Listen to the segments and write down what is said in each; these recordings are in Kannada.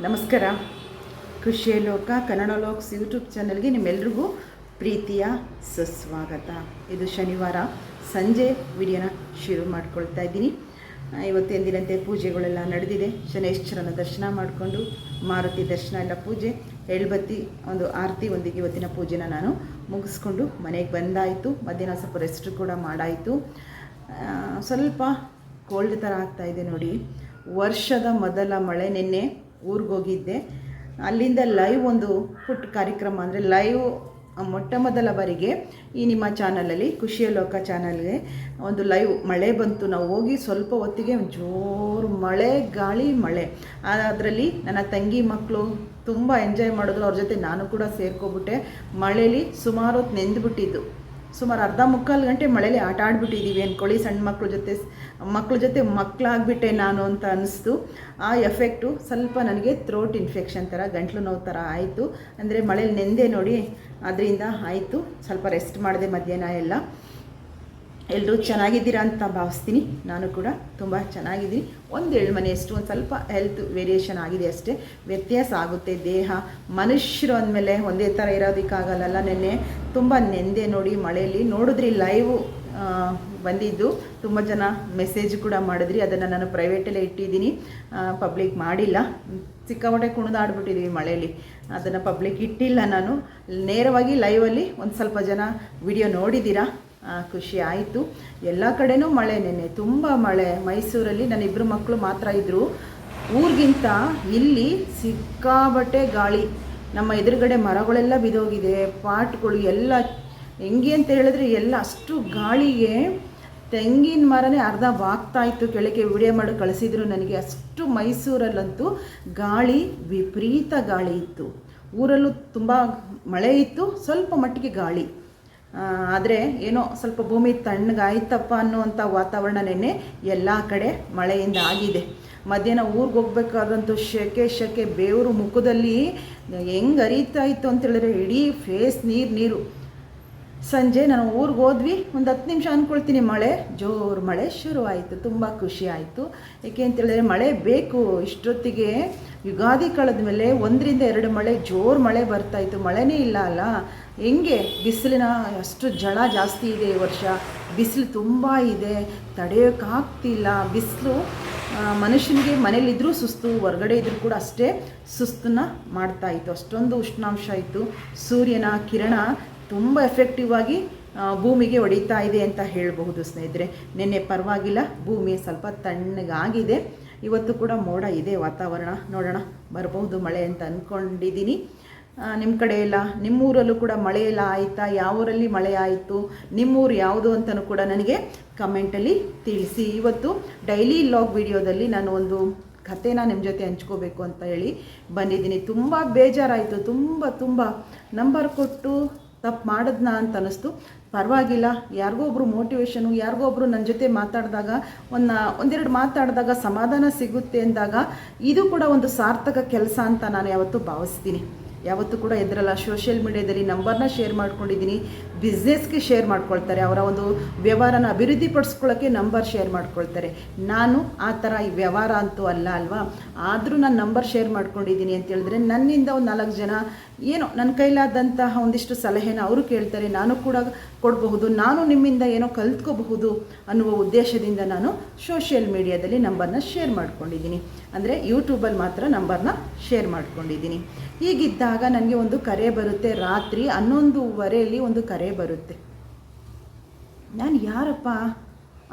ನಮಸ್ಕಾರ. ಖುಷಿಯ ಲೋಕ ಕನ್ನಡ ಲೋಕ್ಸ್ ಯೂಟ್ಯೂಬ್ ಚಾನಲ್ಗೆ ನಿಮ್ಮೆಲ್ರಿಗೂ ಪ್ರೀತಿಯ ಸುಸ್ವಾಗತ. ಇದು ಶನಿವಾರ ಸಂಜೆ ವಿಡಿಯೋನ ಶುರು ಮಾಡ್ಕೊಳ್ತಾ ಇದ್ದೀನಿ. ಇವತ್ತು ಎಂದಿನಂತೆ ಪೂಜೆಗಳೆಲ್ಲ ನಡೆದಿದೆ. ಶನೇಶ್ವರನ ದರ್ಶನ ಮಾಡಿಕೊಂಡು ಮಾರುತಿ ದರ್ಶನ ಎಲ್ಲ ಪೂಜೆ ಎಳ್ಬತ್ತಿ ಒಂದು ಆರತಿ ಒಂದಿಗೆ ಇವತ್ತಿನ ಪೂಜೆನ ನಾನು ಮುಗಿಸ್ಕೊಂಡು ಮನೆಗೆ ಬಂದಾಯಿತು. ಮಧ್ಯಾಹ್ನ ಸ್ವಲ್ಪ ರೆಸ್ಟ್ ಕೂಡ ಮಾಡಾಯಿತು. ಸ್ವಲ್ಪ ಕೋಲ್ಡ್ ಥರ ಆಗ್ತಾಯಿದೆ ನೋಡಿ. ವರ್ಷದ ಮೊದಲ ಮಳೆ. ನಿನ್ನೆ ಊರಿಗೆ ಹೋಗಿದ್ದೆ. ಅಲ್ಲಿಂದ ಲೈವ್ ಒಂದು ಪುಟ್ಟ ಕಾರ್ಯಕ್ರಮ, ಅಂದರೆ ಲೈವ್ ಮೊಟ್ಟ ಮೊದಲ ಬಾರಿಗೆ ಈ ನಿಮ್ಮ ಚಾನಲಲ್ಲಿ ಖುಷಿಯ ಲೋಕ ಚಾನಲ್ಗೆ ಒಂದು ಲೈವ್ ಮಳೆ ಬಂತು. ನಾವು ಹೋಗಿ ಸ್ವಲ್ಪ ಹೊತ್ತಿಗೆ ಜೋರು ಮಳೆ, ಗಾಳಿ, ಮಳೆ. ಅದರಲ್ಲಿ ನನ್ನ ತಂಗಿ ಮಕ್ಕಳು ತುಂಬ ಎಂಜಾಯ್ ಮಾಡಿದ್ರು. ಅವ್ರ ಜೊತೆ ನಾನು ಕೂಡ ಸೇರ್ಕೊಬಿಟ್ಟೆ. ಮಳೇಲಿ ಸುಮಾರು ಹೊತ್ತು ನೆಂದುಬಿಟ್ಟಿದ್ದು. ಸುಮಾರು ಅರ್ಧ ಮುಕ್ಕಾಲು ಗಂಟೆ ಮಳೇಲಿ ಆಟ ಆಡ್ಬಿಟ್ಟಿದ್ದೀವಿ ಅಂದ್ಕೊಳ್ಳಿ. ಸಣ್ಣ ಮಕ್ಕಳ ಜೊತೆ ಮಕ್ಕಳಾಗ್ಬಿಟ್ಟೆ ನಾನು ಅಂತ ಅನ್ನಿಸ್ತು. ಆ ಎಫೆಕ್ಟು ಸ್ವಲ್ಪ ನನಗೆ ಥ್ರೋಟ್ ಇನ್ಫೆಕ್ಷನ್ ಥರ, ಗಂಟ್ಲು ನೋವು ಥರ ಆಯಿತು. ಅಂದರೆ ಮಳೇಲಿ ನೆಂದೆ ನೋಡಿ, ಅದರಿಂದ ಆಯಿತು. ಸ್ವಲ್ಪ ರೆಸ್ಟ್ ಮಾಡಿದೆ ಮಧ್ಯಾಹ್ನ ಎಲ್ಲ. ಎಲ್ಲರೂ ಚೆನ್ನಾಗಿದ್ದೀರಾ ಅಂತ ಭಾವಿಸ್ತೀನಿ. ನಾನು ಕೂಡ ತುಂಬ ಚೆನ್ನಾಗಿದ್ದೀನಿ. ಒಂದು ಎಳ್ಮನೆಯಷ್ಟು ಒಂದು ಸ್ವಲ್ಪ ಹೆಲ್ತ್ ವೇರಿಯೇಷನ್ ಆಗಿದೆ ಅಷ್ಟೇ. ವ್ಯತ್ಯಾಸ ಆಗುತ್ತೆ. ದೇಹ ಮನುಷ್ಯರು ಅಂದಮೇಲೆ ಒಂದೇ ಥರ ಇರೋದಕ್ಕಾಗಲ್ಲ. ನೆನ್ನೆ ತುಂಬ ನೆಂದೆ ನೋಡಿ ಮಳೆಯಲ್ಲಿ. ನೋಡಿದ್ರಿ ಲೈವ್ ಬಂದಿದ್ದು. ತುಂಬ ಜನ ಮೆಸೇಜ್ ಕೂಡ ಮಾಡಿದ್ರಿ. ಅದನ್ನು ನಾನು ಪ್ರೈವೇಟಲ್ಲೇ ಇಟ್ಟಿದ್ದೀನಿ, ಪಬ್ಲಿಕ್ ಮಾಡಿಲ್ಲ. ಸಿಕ್ಕಾಪಟ್ಟೆ ಕುಣಿದಾಡ್ಬಿಟ್ಟಿದ್ದೀವಿ ಮಳೆಯಲ್ಲಿ. ಅದನ್ನು ಪಬ್ಲಿಕ್ ಇಟ್ಟಿಲ್ಲ. ನಾನು ನೇರವಾಗಿ ಲೈವಲ್ಲಿ ಒಂದು ಸ್ವಲ್ಪ ಜನ ವಿಡಿಯೋ ನೋಡಿದ್ದೀರಾ. ಖುಷಿ ಆಯಿತು. ಎಲ್ಲ ಕಡೆನೂ ಮಳೆ. ನೆನ್ನೆ ತುಂಬ ಮಳೆ. ಮೈಸೂರಲ್ಲಿ ನನ್ನ ಇಬ್ಬರು ಮಕ್ಕಳು ಮಾತ್ರ ಇದ್ದರು. ಊರಿಗಿಂತ ಇಲ್ಲಿ ಸಿಕ್ಕಾಬಟ್ಟೆ ಗಾಳಿ. ನಮ್ಮ ಎದುರುಗಡೆ ಮರಗಳೆಲ್ಲ ಬಿದ್ದೋಗಿದೆ. ಪಾಟ್ಗಳು ಎಲ್ಲ ಹೆಂಗೆ ಅಂತ ಹೇಳಿದ್ರೆ ಎಲ್ಲ ಅಷ್ಟು ಗಾಳಿಗೆ ತೆಂಗಿನ ಮರನೇ ಅರ್ಧ ಬಾಗ್ತಾಯಿತ್ತು ಕೆಳಗೆ. ವಿಡಿಯೋ ಮಾಡಿ ಕಳಿಸಿದ್ರು ನನಗೆ. ಅಷ್ಟು ಮೈಸೂರಲ್ಲಂತೂ ಗಾಳಿ, ವಿಪರೀತ ಗಾಳಿ ಇತ್ತು. ಊರಲ್ಲೂ ತುಂಬ ಮಳೆ ಇತ್ತು, ಸ್ವಲ್ಪ ಮಟ್ಟಿಗೆ ಗಾಳಿ. ಆದರೆ ಏನೋ ಸ್ವಲ್ಪ ಭೂಮಿ ತಣ್ಣಗಾಯ್ತಪ್ಪ ಅನ್ನುವಂಥ ವಾತಾವರಣ ನೆನ್ನೆ ಎಲ್ಲ ಕಡೆ ಮಳೆಯಿಂದ ಆಗಿದೆ. ಮಧ್ಯಾಹ್ನ ಊರಿಗೆ ಹೋಗ್ಬೇಕಾದಂತೂ ಶೆಕೆ ಬೇವರು ಮುಖದಲ್ಲಿ ಹೆಂಗೆ ಹರಿತಾ ಇತ್ತು ಅಂತೇಳಿದ್ರೆ ಇಡೀ ಫೇಸ್ ನೀರು. ಸಂಜೆ ನಾನು ಊರಿಗೆ ಹೋದ್ವಿ. ಒಂದು 10 ನಿಮಿಷ ಅಂದ್ಕೊಳ್ತೀನಿ ಜೋರು ಮಳೆ ಶುರುವಾಯಿತು. ತುಂಬ ಖುಷಿ ಆಯಿತು. ಏಕೆ ಅಂತೇಳಿದ್ರೆ ಮಳೆ ಬೇಕು. ಇಷ್ಟೊತ್ತಿಗೆ ಯುಗಾದಿ ಕಳೆದ ಮೇಲೆ 1 ರಿಂದ 2 ಮಳೆ, ಜೋರು ಮಳೆ ಬರ್ತಾಯಿತ್ತು. ಮಳೆನೇ ಇಲ್ಲ ಅಲ್ಲ. ಹೆಂಗೆ ಬಿಸಿಲಿನ ಅಷ್ಟು ಜಳ ಜಾಸ್ತಿ ಇದೆ ಈ ವರ್ಷ. ಬಿಸಿಲು ತುಂಬ ಇದೆ, ತಡೆಯೋಕ್ಕಾಗ್ತಿಲ್ಲ. ಬಿಸಿಲು ಮನುಷ್ಯನಿಗೆ ಮನೇಲಿದ್ದರೂ ಸುಸ್ತು, ಹೊರಗಡೆ ಇದ್ರೂ ಕೂಡ ಅಷ್ಟೇ ಸುಸ್ತನ್ನ ಮಾಡ್ತಾಯಿತ್ತು. ಅಷ್ಟೊಂದು ಉಷ್ಣಾಂಶ ಇತ್ತು. ಸೂರ್ಯನ ಕಿರಣ ತುಂಬ ಎಫೆಕ್ಟಿವ್ ಆಗಿ ಭೂಮಿಗೆ ಹೊಡಿತಾ ಇದೆ ಅಂತ ಹೇಳಬಹುದು ಸ್ನೇಹಿತರೆ. ನಿನ್ನೆ ಪರವಾಗಿಲ್ಲ, ಭೂಮಿ ಸ್ವಲ್ಪ ತಣ್ಣಗಾಗಿದೆ. ಇವತ್ತು ಕೂಡ ಮೋಡ ಇದೆ ವಾತಾವರಣ. ನೋಡೋಣ, ಬರಬಹುದು ಮಳೆ ಅಂತ ಅಂದ್ಕೊಂಡಿದ್ದೀನಿ. ನಿಮ್ಮ ಕಡೆ ಎಲ್ಲ, ನಿಮ್ಮೂರಲ್ಲೂ ಕೂಡ ಮಳೆ ಎಲ್ಲ ಆಯಿತಾ? ಯಾವ ಊರಲ್ಲಿ ಮಳೆ ಆಯಿತು? ನಿಮ್ಮೂರು ಯಾವುದು ಅಂತಲೂ ಕೂಡ ನನಗೆ ಕಮೆಂಟಲ್ಲಿ ತಿಳಿಸಿ. ಇವತ್ತು ಡೈಲಿ ಲಾಗ್ ವಿಡಿಯೋದಲ್ಲಿ ನಾನು ಒಂದು ಕಥೆನ ನಿಮ್ಮ ಜೊತೆ ಹಂಚ್ಕೋಬೇಕು ಅಂತ ಹೇಳಿ ಬಂದಿದ್ದೀನಿ. ತುಂಬ ಬೇಜಾರಾಯಿತು. ತುಂಬ ನಂಬರ್ ಕೊಟ್ಟು ತಪ್ಪು ಮಾಡಿದ್ನ ಅಂತ ಅನ್ನಿಸ್ತು. ಪರವಾಗಿಲ್ಲ, ಯಾರಿಗೋ ಒಬ್ಬರು ಮೋಟಿವೇಶನು, ಯಾರಿಗೋ ಒಬ್ಬರು ನನ್ನ ಜೊತೆ ಮಾತಾಡಿದಾಗ, ಒಂದೆರಡು ಮಾತಾಡಿದಾಗ ಸಮಾಧಾನ ಸಿಗುತ್ತೆ ಅಂದಾಗ ಇದು ಕೂಡ ಒಂದು ಸಾರ್ಥಕ ಕೆಲಸ ಅಂತ ನಾನು ಯಾವತ್ತೂ ಭಾವಿಸ್ತೀನಿ. ಯಾವತ್ತೂ ಕೂಡ ಎದುರಲ್ಲ. ಸೋಷಿಯಲ್ ಮೀಡಿಯಾದಲ್ಲಿ ನಂಬರ್ನ ಶೇರ್ ಮಾಡ್ಕೊಂಡಿದ್ದೀನಿ. ಬಿಸ್ನೆಸ್ಗೆ ಶೇರ್ ಮಾಡ್ಕೊಳ್ತಾರೆ, ಅವರ ಒಂದು ವ್ಯವಹಾರನ ಅಭಿವೃದ್ಧಿಪಡಿಸ್ಕೊಳ್ಳೋಕ್ಕೆ ನಂಬರ್ ಶೇರ್ ಮಾಡ್ಕೊಳ್ತಾರೆ. ನಾನು ಆ ಥರ ಈ ವ್ಯವಹಾರ ಅಂತೂ ಅಲ್ಲ ಅಲ್ವಾ. ಆದರೂ ನಾನು ನಂಬರ್ ಶೇರ್ ಮಾಡ್ಕೊಂಡಿದ್ದೀನಿ ಅಂತ ಹೇಳಿದ್ರೆ ನನ್ನಿಂದ ಒಂದು 4 ಜನ ಏನೋ ನನ್ನ ಕೈಲಾದಂತಹ ಒಂದಿಷ್ಟು ಸಲಹೆನ ಅವರು ಕೇಳ್ತಾರೆ, ನಾನು ಕೂಡ ಕೊಡಬಹುದು, ನಾನು ನಿಮ್ಮಿಂದ ಏನೋ ಕಲ್ತ್ಕೋಬಹುದು ಅನ್ನುವ ಉದ್ದೇಶದಿಂದ ನಾನು ಸೋಷಿಯಲ್ ಮೀಡಿಯಾದಲ್ಲಿ ನಂಬರ್ನ ಶೇರ್ ಮಾಡ್ಕೊಂಡಿದ್ದೀನಿ. ಅಂದರೆ ಯೂಟ್ಯೂಬಲ್ಲಿ ಮಾತ್ರ ನಂಬರ್ನ ಶೇರ್ ಮಾಡ್ಕೊಂಡಿದ್ದೀನಿ. ಹೀಗಿದ್ದಾಗ ನನಗೆ ಒಂದು ಕರೆ ಬರುತ್ತೆ. ರಾತ್ರಿ 11:15 ಒಂದು ಕರೆ ಬರುತ್ತೆ. ನಾನು ಯಾರಪ್ಪ,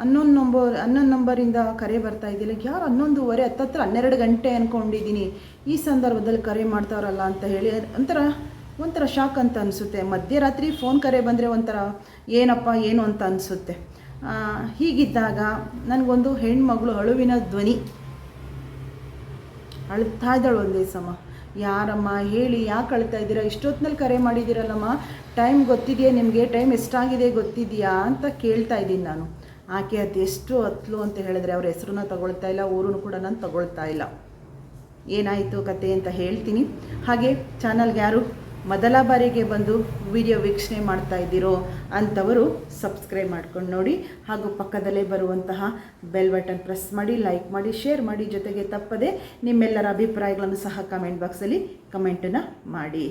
11 ನಂಬರಿಂದ ಕರೆ ಬರ್ತಾ ಇದ್ದಿಲ್ಲ, ಯಾರು 11:15 ಹತ್ತತ್ರ 12 ಗಂಟೆ ಅಂದ್ಕೊಂಡಿದ್ದೀನಿ. ಈ ಸಂದರ್ಭದಲ್ಲಿ ಕರೆ ಮಾಡ್ತಾರಲ್ಲ ಅಂತ ಹೇಳಿ ಒಂಥರ ಶಾಕ್ ಅಂತ ಅನಿಸುತ್ತೆ. ಮಧ್ಯರಾತ್ರಿ ಫೋನ್ ಕರೆ ಬಂದರೆ ಒಂಥರ ಏನಪ್ಪ ಏನು ಅಂತ ಅನಿಸುತ್ತೆ. ಹೀಗಿದ್ದಾಗ ನನಗೊಂದು ಹೆಣ್ಮಗಳು ಅಳುವಿನ ಧ್ವನಿ, ಅಳ್ತಾ ಇದ್ದಾಳು ಒಂದೇ ಸಮ. ಯಾರಮ್ಮ ಹೇಳಿ, ಯಾಕೆ ಅಳ್ತಾ ಇದ್ದೀರಾ? ಇಷ್ಟೊತ್ತಿನಲ್ಲಿ ಕರೆ ಮಾಡಿದ್ದೀರಲ್ಲಮ್ಮ, ಟೈಮ್ ಗೊತ್ತಿದೆಯಾ ನಿಮಗೆ? ಟೈಮ್ ಎಷ್ಟಾಗಿದೆ ಗೊತ್ತಿದೆಯಾ ಅಂತ ಕೇಳ್ತಾ ಇದ್ದೀನಿ ನಾನು. ಆಕೆ ಅದೆಷ್ಟು ಹತ್ಲು ಅಂತ ಹೇಳಿದ್ರೆ ಅವ್ರ ಹೆಸರನ್ನ ತಗೊಳ್ತಾ ಇಲ್ಲ, ಊರನ್ನು ಕೂಡ ನಾನು ತಗೊಳ್ತಾ ಇಲ್ಲ. ಏನಾಯಿತು ಕತೆ ಅಂತ ಹೇಳ್ತೀನಿ. ಹಾಗೆ ಚಾನಲ್ಗೆ ಯಾರು ಮೊದಲ ಬಾರಿಗೆ ಬಂದು ವಿಡಿಯೋ ವೀಕ್ಷಣೆ ಮಾಡ್ತಾ ಇದ್ದೀರೋ ಅಂಥವರು ಸಬ್ಸ್ಕ್ರೈಬ್ ಮಾಡ್ಕೊಂಡು ನೋಡಿ, ಹಾಗೂ ಪಕ್ಕದಲ್ಲೇ ಬರುವಂತಹ ಬೆಲ್ ಬಟನ್ ಪ್ರೆಸ್ ಮಾಡಿ, ಲೈಕ್ ಮಾಡಿ, ಶೇರ್ ಮಾಡಿ, ಜೊತೆಗೆ ತಪ್ಪದೆ ನಿಮ್ಮೆಲ್ಲರ ಅಭಿಪ್ರಾಯಗಳನ್ನು ಸಹ ಕಮೆಂಟ್ ಬಾಕ್ಸಲ್ಲಿ ಕಮೆಂಟನ್ನು ಮಾಡಿ.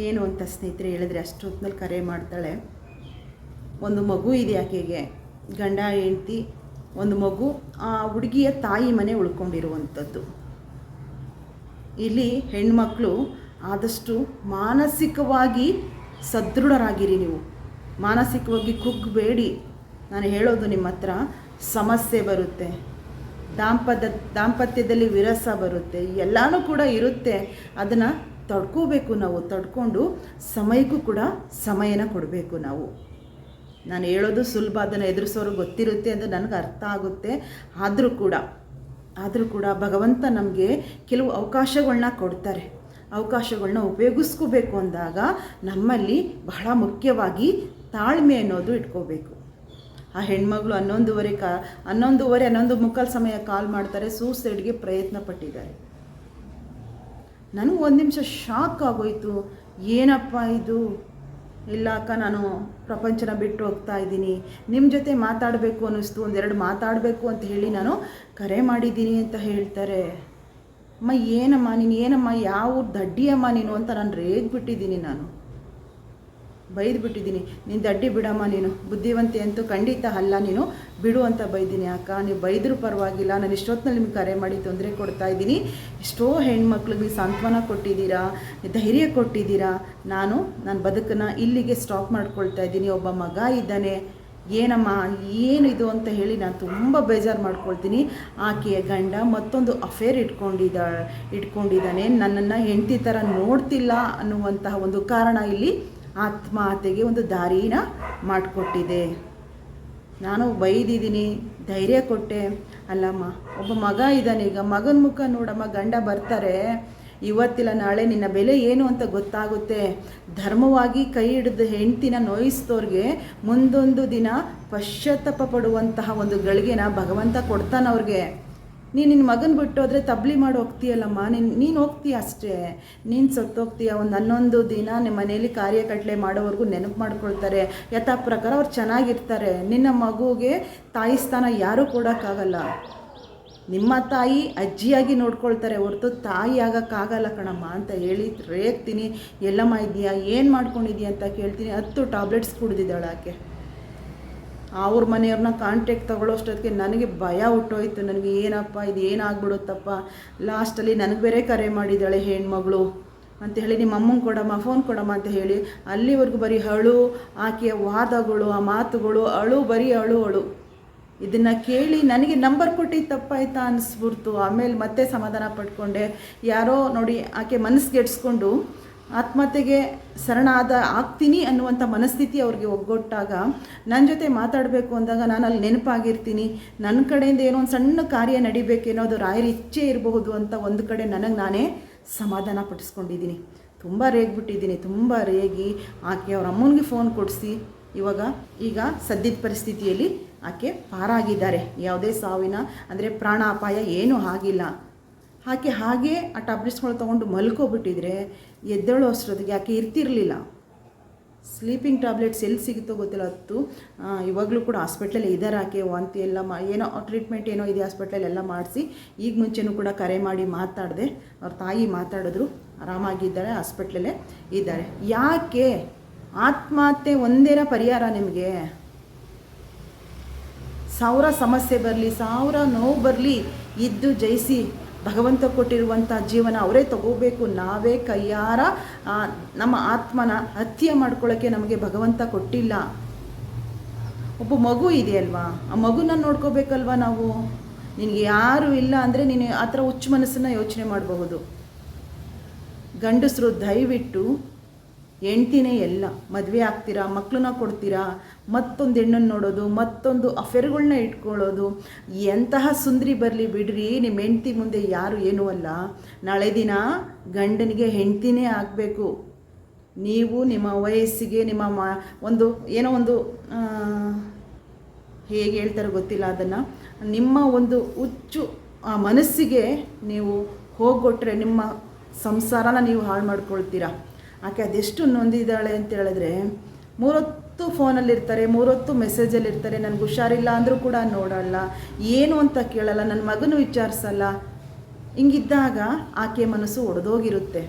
ಏನು ಅಂತ ಸ್ನೇಹಿತರೆ ಹೇಳಿದ್ರೆ, ಅಷ್ಟೊತ್ತಿನಲ್ಲಿ ಕರೆ ಮಾಡ್ತಾಳೆ. ಒಂದು ಮಗು ಇದೆ ಆಕೆಗೆ, ಗಂಡ ಹೆಂಡತಿ, ಒಂದು ಮಗು. ಆ ಹುಡುಗಿಯ ತಾಯಿ ಮನೆ ಉಳ್ಕೊಂಡಿರುವಂಥದ್ದು. ಇಲ್ಲಿ ಹೆಣ್ಮಕ್ಳು ಆದಷ್ಟು ಮಾನಸಿಕವಾಗಿ ಸದೃಢರಾಗಿರಿ. ನೀವು ಮಾನಸಿಕವಾಗಿ ಕುಗ್ಗಬೇಡಿ. ನಾನು ಹೇಳೋದು ನಿಮ್ಮ ಹತ್ರ ಸಮಸ್ಯೆ ಬರುತ್ತೆ, ದಾಂಪತ್ಯದಲ್ಲಿ ವಿರಸ ಬರುತ್ತೆ, ಎಲ್ಲನೂ ಕೂಡ ಇರುತ್ತೆ. ಅದನ್ನು ತಡ್ಕೋಬೇಕು. ನಾವು ತಡ್ಕೊಂಡು ಸಮಯಕ್ಕೂ ಕೂಡ ಸಮಯನ ಕೊಡಬೇಕು ನಾವು. ನಾನು ಹೇಳೋದು ಸುಲಭ, ಅದನ್ನು ಎದುರಿಸೋರು ಗೊತ್ತಿರುತ್ತೆ ಅಂತ ನನಗೆ ಅರ್ಥ ಆಗುತ್ತೆ. ಆದರೂ ಕೂಡ ಭಗವಂತ ನಮಗೆ ಕೆಲವು ಅವಕಾಶಗಳನ್ನ ಕೊಡ್ತಾರೆ. ಅವಕಾಶಗಳನ್ನ ಉಪಯೋಗಿಸ್ಕೋಬೇಕು ಅಂದಾಗ ನಮ್ಮಲ್ಲಿ ಬಹಳ ಮುಖ್ಯವಾಗಿ ತಾಳ್ಮೆ ಅನ್ನೋದು ಇಟ್ಕೋಬೇಕು. ಆ ಹೆಣ್ಮಗಳು 11:30 ಸಮಯ ಕಾಲ್ ಮಾಡ್ತಾರೆ, ಸೂಸೈಡ್ಗೆ ಪ್ರಯತ್ನ ಪಟ್ಟಿದ್ದಾರೆ. ನನಗೆ ಒಂದು ನಿಮಿಷ ಶಾಕ್ ಆಗೋಯ್ತು. ಏನಪ್ಪ ಇದು, ಇಲ್ಲ ಅಕ್ಕ, ನಾನು ಪ್ರಪಂಚನ ಬಿಟ್ಟು ಹೋಗ್ತಾ ಇದ್ದೀನಿ, ನಿಮ್ಮ ಜೊತೆ ಮಾತಾಡಬೇಕು ಅನ್ನಿಸ್ತು, ಒಂದೆರಡು ಮಾತಾಡಬೇಕು ಅಂತ ಹೇಳಿ ನಾನು ಕರೆ ಮಾಡಿದ್ದೀನಿ ಅಂತ ಹೇಳ್ತಾರೆ. ಅಮ್ಮ ಏನಮ್ಮ ಯಾವ ದಡ್ಡಿಯಮ್ಮ ನೀನು ಅಂತ ನಾನು ರೇಗ್ಬಿಟ್ಟಿದ್ದೀನಿ. ನಾನು ಬೈದ್ಬಿಟ್ಟಿದ್ದೀನಿ. ನೀನು ದಡ್ಡಿ ಬಿಡಮ್ಮ, ನೀನು ಬುದ್ಧಿವಂತೆ ಅಂತೂ ಖಂಡಿತ ಅಲ್ಲ, ನೀನು ಬಿಡು ಅಂತ ಬೈದ್ದೀನಿ. ಅಕ್ಕ, ನೀವು ಬೈದರೂ ಪರವಾಗಿಲ್ಲ, ನಾನು ಇಷ್ಟೊತ್ತಿನಲ್ಲಿ ನಿಮ್ಗೆ ಕರೆ ಮಾಡಿ ತೊಂದರೆ ಕೊಡ್ತಾ ಇದ್ದೀನಿ. ಎಷ್ಟೋ ಹೆಣ್ಮಕ್ಳಿಗೆ ಸಾಂತ್ವನ ಕೊಟ್ಟಿದ್ದೀರಾ, ಧೈರ್ಯ ಕೊಟ್ಟಿದ್ದೀರಾ. ನನ್ನ ಬದುಕನ್ನು ಇಲ್ಲಿಗೆ ಸ್ಟಾಪ್ ಮಾಡ್ಕೊಳ್ತಾ ಇದ್ದೀನಿ. ಒಬ್ಬ ಮಗ ಇದ್ದಾನೆ, ಏನಮ್ಮ ಏನಿದು ಅಂತ ಹೇಳಿ ನಾನು ತುಂಬ ಬೇಜಾರು ಮಾಡ್ಕೊಳ್ತೀನಿ. ಆಕೆಯ ಗಂಡ ಮತ್ತೊಂದು ಅಫೇರ್ ಇಟ್ಕೊಂಡಿದ್ದಾನೆ, ನನ್ನನ್ನು ಹೆಂಡತಿ ಥರ ನೋಡ್ತಿಲ್ಲ ಅನ್ನುವಂತಹ ಒಂದು ಕಾರಣ ಇಲ್ಲಿ ಆತ್ಮಹತ್ಯೆಗೆ ಒಂದು ದಾರಿನ ಮಾಡಿಕೊಟ್ಟಿದೆ. ನಾನು ಬೈದಿದ್ದೀನಿ, ಧೈರ್ಯ ಕೊಟ್ಟೆ. ಅಲ್ಲಮ್ಮ, ಒಬ್ಬ ಮಗ ಇದ್ದಾನೆ, ಈಗ ಮಗನ ಮುಖ ನೋಡಮ್ಮ, ಗಂಡ ಬರ್ತಾರೆ, ಇವತ್ತಿಲ್ಲ ನಾಳೆ ನಿನ್ನ ಬೆಲೆ ಏನು ಅಂತ ಗೊತ್ತಾಗುತ್ತೆ. ಧರ್ಮವಾಗಿ ಕೈ ಹಿಡಿದು ಹೆಂಡ್ತಿನ ನೋಯಿಸಿದವ್ರಿಗೆ ಮುಂದೊಂದು ದಿನ ಪಶ್ಚಾತ್ತಾಪ ಪಡುವಂತಹ ಒಂದು ಗಳಿಗೆನ ಭಗವಂತ ಕೊಡ್ತಾನವ್ರಿಗೆ. ನಿನ್ನ ಮಗನ ಬಿಟ್ಟು ಹೋದರೆ ತಬ್ಲಿ ಮಾಡಿ ಹೋಗ್ತೀಯಲ್ಲಮ್ಮ, ನೀನು ಹೋಗ್ತೀಯ ಅಷ್ಟೇ, ನೀನು ಸತ್ತೋಗ್ತೀಯ. ಒಂದು 11 ದಿನ ನಿಮ್ಮ ಮನೇಲಿ ಕಾರ್ಯಕಟ್ಲೆ ಮಾಡೋವರೆಗೂ ನೆನಪು ಮಾಡ್ಕೊಳ್ತಾರೆ. ಯಥಾ ಪ್ರಕಾರ ಅವ್ರು ಚೆನ್ನಾಗಿರ್ತಾರೆ. ನಿನ್ನ ಮಗುಗೆ ತಾಯಿ ಸ್ಥಾನ ಯಾರೂ ಕೊಡೋಕ್ಕಾಗಲ್ಲ. ನಿಮ್ಮ ತಾಯಿ ಅಜ್ಜಿಯಾಗಿ ನೋಡ್ಕೊಳ್ತಾರೆ ಹೊರತು ತಾಯಿ ಆಗೋಕ್ಕಾಗಲ್ಲ ಕಣಮ್ಮ ಅಂತ ಹೇಳಿ ರೇಗ್ತೀನಿ. ಎಲ್ಲಮ್ಮ ಇದೆಯಾ, ಏನು ಮಾಡ್ಕೊಂಡಿದ್ದೀಯ ಅಂತ ಕೇಳ್ತೀನಿ. 10 ಟ್ಯಾಬ್ಲೆಟ್ಸ್ ಕುಡಿದಿದ್ದಾಳೆ ಆಕೆ. ಅವ್ರ ಮನೆಯವ್ರನ್ನ ಕಾಂಟ್ಯಾಕ್ಟ್ ತೊಗೊಳ್ಳೋಷ್ಟೊತ್ತಿಗೆ ನನಗೆ ಭಯ ಹುಟ್ಟೋಯ್ತು. ನನಗೆ ಏನಪ್ಪ ಇದು ಏನಾಗ್ಬಿಡುತ್ತಪ್ಪ. ಲಾಸ್ಟಲ್ಲಿ ನನಗೆ ಬೇರೆ ಕರೆ ಮಾಡಿದ್ದಾಳೆ ಹೆಣ್ಮಗಳು ಅಂತ ಹೇಳಿ, ನಿಮ್ಮ ಅಮ್ಮಂಗೆ ಕೊಡಮ್ಮ, ಫೋನ್ ಕೊಡಮ್ಮ ಅಂತ ಹೇಳಿ. ಅಲ್ಲಿವರೆಗೂ ಬರೀ ಅಳು, ಆಕೆಯ ವಾದಗಳು, ಆ ಮಾತುಗಳು, ಬರೀ ಅಳು. ಇದನ್ನು ಕೇಳಿ ನನಗೆ ನಂಬರ್ ಕೊಟ್ಟು ತಪ್ಪಾಯ್ತಾ ಅನ್ನಿಸ್ಬಿಡ್ತು. ಆಮೇಲೆ ಮತ್ತೆ ಸಮಾಧಾನ ಪಡ್ಕೊಂಡೆ. ಯಾರೋ ನೋಡಿ ಆಕೆ ಮನಸ್ಸಿಗೆಡ್ಸ್ಕೊಂಡು ಆತ್ಮಹತ್ಯೆಗೆ ಆಗ್ತೀನಿ ಅನ್ನುವಂಥ ಮನಸ್ಥಿತಿ ಅವ್ರಿಗೆ ಒಗ್ಗೊಟ್ಟಾಗ, ನನ್ನ ಜೊತೆ ಮಾತಾಡಬೇಕು ಅಂದಾಗ ನಾನು ಅಲ್ಲಿ ನೆನಪಾಗಿರ್ತೀನಿ. ನನ್ನ ಕಡೆಯಿಂದ ಏನೋ ಒಂದು ಸಣ್ಣ ಕಾರ್ಯ ನಡಿಬೇಕೇನೋ, ಅದು ರಾಯರ ಇಚ್ಛೆ ಇರಬಹುದು ಅಂತ ಒಂದು ಕಡೆ ನನಗೆ ನಾನೇ ಸಮಾಧಾನ ಪಡಿಸ್ಕೊಂಡಿದ್ದೀನಿ. ತುಂಬ ರೇಗಿಬಿಟ್ಟಿದ್ದೀನಿ. ತುಂಬ ರೇಗಿ ಆಕೆ ಅವ್ರ ಅಮ್ಮನಿಗೆ ಫೋನ್ ಕೊಡಿಸಿ ಈಗ ಸದ್ಯದ ಪರಿಸ್ಥಿತಿಯಲ್ಲಿ ಆಕೆ ಪಾರಾಗಿದ್ದಾರೆ. ಯಾವುದೇ ಸಾವಿನ ಅಂದರೆ ಪ್ರಾಣ ಅಪಾಯ ಏನೂ ಆಗಿಲ್ಲ. ಹಾಗೆ ಆ ಟ್ಯಾಬ್ಲೆಟ್ಸ್ಗಳು ತೊಗೊಂಡು ಮಲ್ಕೋಬಿಟ್ಟಿದ್ರೆ ಎದ್ದೇಳೋ ಅಷ್ಟೊತ್ತಿಗೆ ಆಕೆ ಇರ್ತಿರಲಿಲ್ಲ. ಸ್ಲೀಪಿಂಗ್ ಟ್ಯಾಬ್ಲೆಟ್ಸ್ ಎಲ್ಲಿ ಸಿಗುತ್ತೋ ಗೊತ್ತಿಲ್ಲ. ಇವಾಗಲೂ ಕೂಡ ಹಾಸ್ಪಿಟ್ಲಲ್ಲಿ ಇದ್ದಾರೆ ಆಕೆ. ವಾಂತಿ ಎಲ್ಲ ಏನೋ ಟ್ರೀಟ್ಮೆಂಟ್ ಏನೋ ಇದೆ ಹಾಸ್ಪಿಟ್ಲಲ್ಲಿ ಎಲ್ಲ ಮಾಡಿಸಿ, ಈಗ ಮುಂಚೆನೂ ಕೂಡ ಕರೆ ಮಾಡಿ ಮಾತಾಡಿದೆ. ಅವ್ರ ತಾಯಿ ಮಾತಾಡಿದ್ರು, ಆರಾಮಾಗಿದ್ದಾರೆ, ಹಾಸ್ಪಿಟ್ಲಲ್ಲೇ ಇದ್ದಾರೆ. ಯಾಕೆ ಆತ್ಮಹತ್ಯೆ ಒಂದೇನ ಪರಿಹಾರ ನಿಮಗೆ? 1000 ಸಮಸ್ಯೆ ಬರಲಿ, 1000 ನೋವು ಬರಲಿ, ಇದ್ದು ಜಯಿಸಿ ಭಗವಂತ ಕೊಟ್ಟಿರುವಂಥ ಜೀವನ ಅವರೇ ತಗೋಬೇಕು. ನಾವೇ ಕೈಯಾರ ನಮ್ಮ ಆತ್ಮನ ಹತ್ಯೆ ಮಾಡ್ಕೊಳ್ಳೋಕ್ಕೆ ನಮಗೆ ಭಗವಂತ ಕೊಟ್ಟಿಲ್ಲ. ಒಬ್ಬ ಮಗು ಇದೆಯಲ್ವಾ, ಆ ಮಗುನ ನೋಡ್ಕೋಬೇಕಲ್ವ ನಾವು. ನಿನಗೆ ಯಾರೂ ಇಲ್ಲ ಅಂದರೆ ನೀನು ಆ ಥರ ಹುಚ್ಚು ಮನಸ್ಸನ್ನು ಯೋಚನೆ ಮಾಡಬಹುದು. ಗಂಡಸರು ದಯವಿಟ್ಟು ಹೆಂಡ್ತಿನೇ ಎಲ್ಲ, ಮದುವೆ ಆಗ್ತೀರಾ, ಮಕ್ಕಳನ್ನ ಕೊಡ್ತೀರಾ, ಮತ್ತೊಂದು ಹೆಣ್ಣನ್ನು ನೋಡೋದು, ಮತ್ತೊಂದು ಅಫೇರ್ಗಳನ್ನ ಇಟ್ಕೊಳ್ಳೋದು. ಎಂತಹ ಸುಂದರಿ ಬರಲಿ ಬಿಡ್ರಿ, ನಿಮ್ಮ ಹೆಂಡ್ತಿ ಮುಂದೆ ಯಾರು ಏನೂ ಅಲ್ಲ. ನಾಳೆ ದಿನ ಗಂಡನಿಗೆ ಹೆಂಡ್ತಿನೇ ಆಗಬೇಕು. ನೀವು ನಿಮ್ಮ ವಯಸ್ಸಿಗೆ ನಿಮ್ಮ ಒಂದು ಏನೋ ಒಂದು ಹೇಗೆ ಹೇಳ್ತಾರೋ ಗೊತ್ತಿಲ್ಲ, ಅದನ್ನು ನಿಮ್ಮ ಒಂದು ಹುಚ್ಚು ಮನಸ್ಸಿಗೆ ನೀವು ಹೋಗೊಟ್ರೆ ನಿಮ್ಮ ಸಂಸಾರನ ನೀವು ಹಾಳು ಮಾಡ್ಕೊಳ್ತೀರಾ. ಆಕೆ ಅದೆಷ್ಟು ನೊಂದಿದ್ದಾಳೆ ಅಂತ ಹೇಳಿದ್ರೆ, 3 ಹೊತ್ತು ಫೋನಲ್ಲಿರ್ತಾರೆ, 3 ಹೊತ್ತು ಮೆಸೇಜಲ್ಲಿರ್ತಾರೆ. ನನಗೆ ಹುಷಾರಿಲ್ಲ ಅಂದರೂ ಕೂಡ ನೋಡಲ್ಲ, ಏನು ಅಂತ ಕೇಳಲ್ಲ, ನನ್ನ ಮಗನೂ ವಿಚಾರಿಸಲ್ಲ. ಹಿಂಗಿದ್ದಾಗ ಆಕೆ ಮನಸ್ಸು ಒಡೆದೋಗಿರುತ್ತೆ.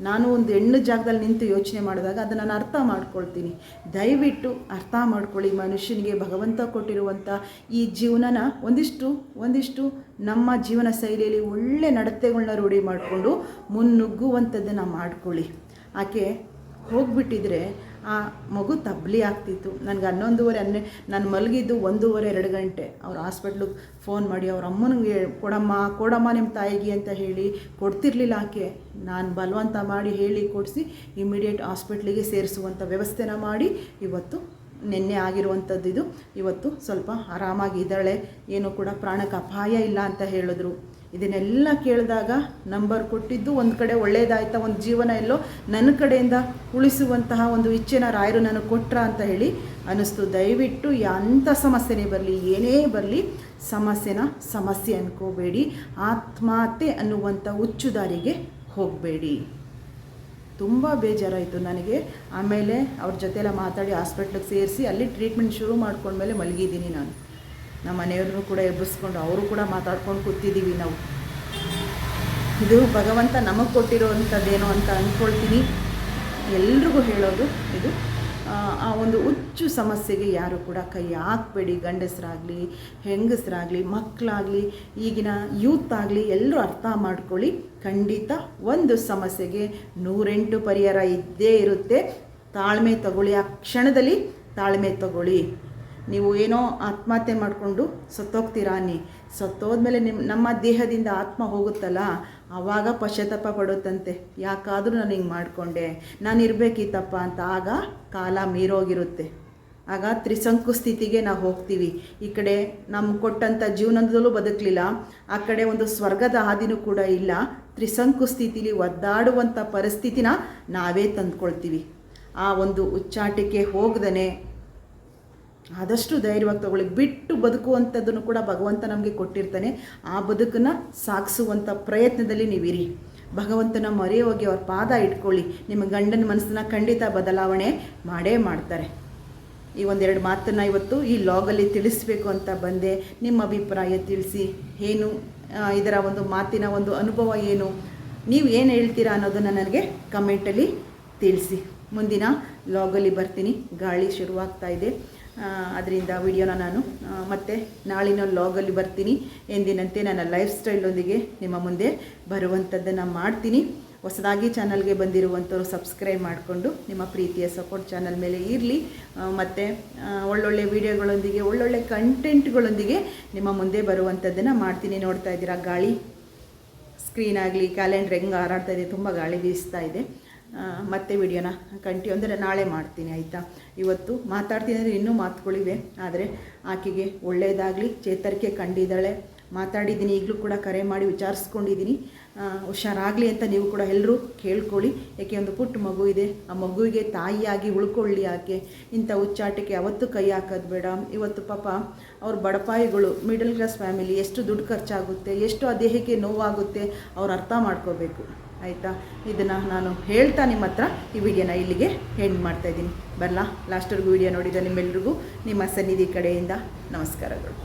ನಾನು ಒಂದು ಹೆಣ್ಣು ಜಾಗದಲ್ಲಿ ನಿಂತು ಯೋಚನೆ ಮಾಡಿದಾಗ ಅದನ್ನು ನಾನು ಅರ್ಥ ಮಾಡ್ಕೊಳ್ತೀನಿ. ದಯವಿಟ್ಟು ಅರ್ಥ ಮಾಡ್ಕೊಳ್ಳಿ. ಮನುಷ್ಯನಿಗೆ ಭಗವಂತ ಕೊಟ್ಟಿರುವಂಥ ಈ ಜೀವನನ ಒಂದಿಷ್ಟು ನಮ್ಮ ಜೀವನ ಶೈಲಿಯಲ್ಲಿ ಒಳ್ಳೆ ನಡತೆಗಳನ್ನ ರೂಢಿ ಮಾಡಿಕೊಂಡು ಮುನ್ನುಗ್ಗುವಂಥದ್ದನ್ನು ಮಾಡ್ಕೊಳ್ಳಿ. ಆಕೆ ಹೋಗಿಬಿಟ್ಟಿದ್ರೆ ಆ ಮಗು ತಬ್ಲಿ ಆಗ್ತಿತ್ತು. ನನಗೆ 11:30 ನಾನು ಮಲಗಿದ್ದು 1:30-2 ಗಂಟೆ. ಅವ್ರು ಹಾಸ್ಪಿಟ್ಲಿಗೆ ಫೋನ್ ಮಾಡಿ ಅವ್ರ ಅಮ್ಮನಿಗೆ ಕೊಡಮ್ಮ ನಿಮ್ಮ ತಾಯಿಗೆ ಅಂತ ಹೇಳಿ ಕೊಡ್ತಿರ್ಲಿಲ್ಲ ಆಕೆ. ನಾನು ಬಲವಂತ ಮಾಡಿ ಹೇಳಿ ಕೊಡಿಸಿ ಇಮಿಡಿಯೇಟ್ ಹಾಸ್ಪಿಟ್ಲಿಗೆ ಸೇರಿಸುವಂಥ ವ್ಯವಸ್ಥೆನ ಮಾಡಿ ಇವತ್ತು ನಿನ್ನೆ ಆಗಿರುವಂಥದ್ದು ಇದು. ಇವತ್ತು ಸ್ವಲ್ಪ ಆರಾಮಾಗಿದ್ದಾಳೆ, ಏನೂ ಕೂಡ ಪ್ರಾಣಕ್ಕೆ ಅಪಾಯ ಇಲ್ಲ ಅಂತ ಹೇಳಿದ್ರು. ಇದನ್ನೆಲ್ಲ ಕೇಳಿದಾಗ ನಂಬರ್ ಕೊಟ್ಟಿದ್ದು ಒಂದು ಕಡೆ ಒಳ್ಳೆಯದಾಯ್ತಾ, ಒಂದು ಜೀವನ ಎಲ್ಲೋ ನನ್ನ ಕಡೆಯಿಂದ ಉಳಿಸುವಂತಹ ಒಂದು ಇಚ್ಛೆನ ರಾಯರು ನನಗೆ ಕೊಟ್ರ ಅಂತ ಹೇಳಿ ಅನ್ನಿಸ್ತು. ದಯವಿಟ್ಟು ಎಂಥ ಸಮಸ್ಯೆನೇ ಬರಲಿ, ಏನೇ ಬರಲಿ, ಸಮಸ್ಯೆ ಅನ್ಕೋಬೇಡಿ. ಆತ್ಮಹತ್ಯೆ ಅನ್ನುವಂಥ ಹುಚ್ಚುದಾರಿಗೆ ಹೋಗಬೇಡಿ. ತುಂಬ ಬೇಜಾರಾಯಿತು ನನಗೆ. ಆಮೇಲೆ ಅವ್ರ ಜೊತೆಲ್ಲ ಮಾತಾಡಿ ಹಾಸ್ಪಿಟ್ಲಿಗೆ ಸೇರಿಸಿ ಅಲ್ಲಿ ಟ್ರೀಟ್ಮೆಂಟ್ ಶುರು ಮಾಡ್ಕೊಂಡ್ಮೇಲೆ ಮಲಗಿದ್ದೀನಿ ನಾನು. ನಮ್ಮ ಮನೆಯವ್ರನ್ನೂ ಕೂಡ ಎಬ್ಬಿಸ್ಕೊಂಡು ಅವರು ಕೂಡ ಮಾತಾಡ್ಕೊಂಡು ಕೂತಿದ್ದೀವಿ ನಾವು. ಇದು ಭಗವಂತ ನಮಗೆ ಕೊಟ್ಟಿರೋವಂಥದ್ದೇನೋ ಅಂತ ಅಂದ್ಕೊಳ್ತೀನಿ. ಎಲ್ರಿಗೂ ಹೇಳೋದು ಇದು, ಆ ಒಂದು ಹುಚ್ಚು ಸಮಸ್ಯೆಗೆ ಯಾರು ಕೂಡ ಕೈ ಹಾಕಬೇಡಿ. ಗಂಡಸರಾಗಲಿ, ಹೆಂಗಸರಾಗಲಿ, ಮಕ್ಕಳಾಗಲಿ, ಈಗಿನ ಯೂತ್ ಆಗಲಿ, ಎಲ್ಲರೂ ಅರ್ಥ ಮಾಡ್ಕೊಳ್ಳಿ. ಖಂಡಿತ ಒಂದು ಸಮಸ್ಯೆಗೆ 108 ಪರಿಹಾರ ಇದ್ದೇ ಇರುತ್ತೆ. ತಾಳ್ಮೆ ತಗೊಳ್ಳಿ, ಆ ಕ್ಷಣದಲ್ಲಿ ತಾಳ್ಮೆ ತಗೊಳ್ಳಿ. ನೀವು ಏನೋ ಆತ್ಮಹತ್ಯೆ ಮಾಡಿಕೊಂಡು ಸತ್ತೋಗ್ತೀರಾ ಸತ್ತೋದ್ಮೇಲೆ ನಮ್ಮ ದೇಹದಿಂದ ಆತ್ಮ ಹೋಗುತ್ತಲ್ಲ, ಆವಾಗ ಪಶ್ಚಾತ್ತಾಪ ಪಡುತ್ತಂತೆ. ಯಾಕಾದರೂ ನಾನು ಹಿಂಗೆ ಮಾಡಿಕೊಂಡೆ, ನಾನು ಇರಬೇಕಿತ್ತಪ್ಪ ಅಂತ. ಆಗ ಕಾಲ ಮೀರೋಗಿರುತ್ತೆ. ಆಗ ತ್ರಿಸಂಕು ಸ್ಥಿತಿಗೆ ನಾವು ಹೋಗ್ತೀವಿ. ಈ ಕಡೆ ನಮ್ಗೆ ಕೊಟ್ಟಂಥ ಜೀವನದಲ್ಲೂ ಬದುಕಲಿಲ್ಲ, ಆ ಕಡೆ ಒಂದು ಸ್ವರ್ಗದ ಹಾದಿನೂ ಕೂಡ ಇಲ್ಲ. ತ್ರಿಸಂಕು ಸ್ಥಿತಿಲಿ ಒದ್ದಾಡುವಂಥ ಪರಿಸ್ಥಿತಿನ ನಾವೇ ತಂದ್ಕೊಳ್ತೀವಿ. ಆ ಒಂದು ಉಚ್ಚಾಟಕ್ಕೆ ಹೋಗದೇ ಆದಷ್ಟು ಧೈರ್ಯವಾಗಿ ತಗೊಳ್ಳಿ. ಬಿಟ್ಟು ಬದುಕುವಂಥದ್ದನ್ನು ಕೂಡ ಭಗವಂತ ನಮಗೆ ಕೊಟ್ಟಿರ್ತಾನೆ. ಆ ಬದುಕನ್ನು ಸಾಗಿಸುವಂಥ ಪ್ರಯತ್ನದಲ್ಲಿ ನೀವಿರಿ. ಭಗವಂತನ ಮೊರೆ ಹೋಗಿ ಅವ್ರ ಪಾದ ಇಟ್ಕೊಳ್ಳಿ. ನಿಮ್ಮ ಗಂಡನ ಮನಸ್ಸನ್ನ ಖಂಡಿತ ಬದಲಾವಣೆ ಮಾಡೇ ಮಾಡ್ತಾರೆ. ಈ 1-2 ಮಾತನ್ನು ಇವತ್ತು ಈ ಲಾಗಲ್ಲಿ ತಿಳಿಸ್ಬೇಕು ಅಂತ ಬಂದೆ. ನಿಮ್ಮ ಅಭಿಪ್ರಾಯ ತಿಳಿಸಿ. ಏನು ಇದರ ಒಂದು ಮಾತಿನ ಒಂದು ಅನುಭವ ಏನು, ನೀವು ಏನು ಹೇಳ್ತೀರಾ ಅನ್ನೋದನ್ನು ನನಗೆ ಕಮೆಂಟಲ್ಲಿ ತಿಳಿಸಿ. ಮುಂದಿನ ಲಾಗಲ್ಲಿ ಬರ್ತೀನಿ. ಗಾಳಿ ಶುರುವಾಗ್ತಾ ಇದೆ, ಅದರಿಂದ ವಿಡಿಯೋನ ನಾನು ಮತ್ತೆ ನಾಳಿನ ಲಾಗಲ್ಲಿ ಬರ್ತೀನಿ. ಎಂದಿನಂತೆ ನನ್ನ ಲೈಫ್ ಸ್ಟೈಲೊಂದಿಗೆ ನಿಮ್ಮ ಮುಂದೆ ಬರುವಂಥದ್ದನ್ನು ಮಾಡ್ತೀನಿ. ಹೊಸದಾಗಿ ಚಾನಲ್ಗೆ ಬಂದಿರುವಂಥವ್ರು ಸಬ್ಸ್ಕ್ರೈಬ್ ಮಾಡಿಕೊಂಡು ನಿಮ್ಮ ಪ್ರೀತಿಯ ಸಪೋರ್ಟ್ ಚಾನಲ್ ಮೇಲೆ ಇರಲಿ. ಮತ್ತು ಒಳ್ಳೊಳ್ಳೆ ವಿಡಿಯೋಗಳೊಂದಿಗೆ, ಒಳ್ಳೊಳ್ಳೆ ಕಂಟೆಂಟ್ಗಳೊಂದಿಗೆ ನಿಮ್ಮ ಮುಂದೆ ಬರುವಂಥದ್ದನ್ನು ಮಾಡ್ತೀನಿ. ನೋಡ್ತಾ ಇದ್ದೀರಾ ಗಾಳಿ, ಸ್ಕ್ರೀನ್ ಆಗಲಿ, ಕ್ಯಾಲೆಂಡ್ರ್ ಹೆಂಗೆ ಹಾರಾಡ್ತಾ ಇದೆ, ತುಂಬ ಗಾಳಿ ಬೀಸ್ತಾ ಇದೆ. ಮತ್ತೆ ವಿಡಿಯೋನ ಕಂಟಿನ್ಯೂ ಅಂದರೆ ನಾಳೆ ಮಾಡ್ತೀನಿ, ಆಯಿತಾ? ಇವತ್ತು ಮಾತಾಡ್ತೀನಿ ಅಂದರೆ ಇನ್ನೂ ಮಾತುಗಳಿವೆ. ಆದರೆ ಆಕೆಗೆ ಒಳ್ಳೆಯದಾಗಲಿ, ಚೇತರಿಕೆ ಕಂಡಿದ್ದಾಳೆ. ಮಾತಾಡಿದ್ದೀನಿ, ಈಗಲೂ ಕೂಡ ಕರೆ ಮಾಡಿ ವಿಚಾರಿಸ್ಕೊಂಡಿದ್ದೀನಿ. ಹುಷಾರಾಗಲಿ ಅಂತ ನೀವು ಕೂಡ ಎಲ್ಲರೂ ಕೇಳ್ಕೊಳ್ಳಿ. ಯಾಕೆ ಒಂದು ಪುಟ್ಟ ಮಗು ಇದೆ, ಆ ಮಗುವಿಗೆ ತಾಯಿಯಾಗಿ ಉಳ್ಕೊಳ್ಳಿ. ಆಕೆ ಇಂಥ ಹುಚ್ಚಾಟಕ್ಕೆ ಯಾವತ್ತೂ ಕೈ ಹಾಕೋದು ಬೇಡ. ಇವತ್ತು ಪಾಪ ಅವ್ರ ಬಡಪಾಯಿಗಳು, ಮಿಡಲ್ ಕ್ಲಾಸ್ ಫ್ಯಾಮಿಲಿ, ಎಷ್ಟು ದುಡ್ಡು ಖರ್ಚಾಗುತ್ತೆ, ಎಷ್ಟು ಆ ದೇಹಕ್ಕೆ ನೋವಾಗುತ್ತೆ, ಅವ್ರು ಅರ್ಥ ಮಾಡ್ಕೋಬೇಕು, ಆಯಿತಾ? ಇದನ್ನು ನಾನು ಹೇಳ್ತಾ ನಿಮ್ಮ ಹತ್ರ ಈ ವಿಡಿಯೋನ ಇಲ್ಲಿಗೆ ಎಂಡ್ ಮಾಡ್ತಾಯಿದ್ದೀನಿ. ಬರಲಾ? ಲಾಸ್ಟ್ವರೆಗೂ ವಿಡಿಯೋ ನೋಡಿದ ನಿಮ್ಮೆಲ್ರಿಗೂ ನಿಮ್ಮ ಸನ್ನಿಧಿ ಕಡೆಯಿಂದ ನಮಸ್ಕಾರಗಳು.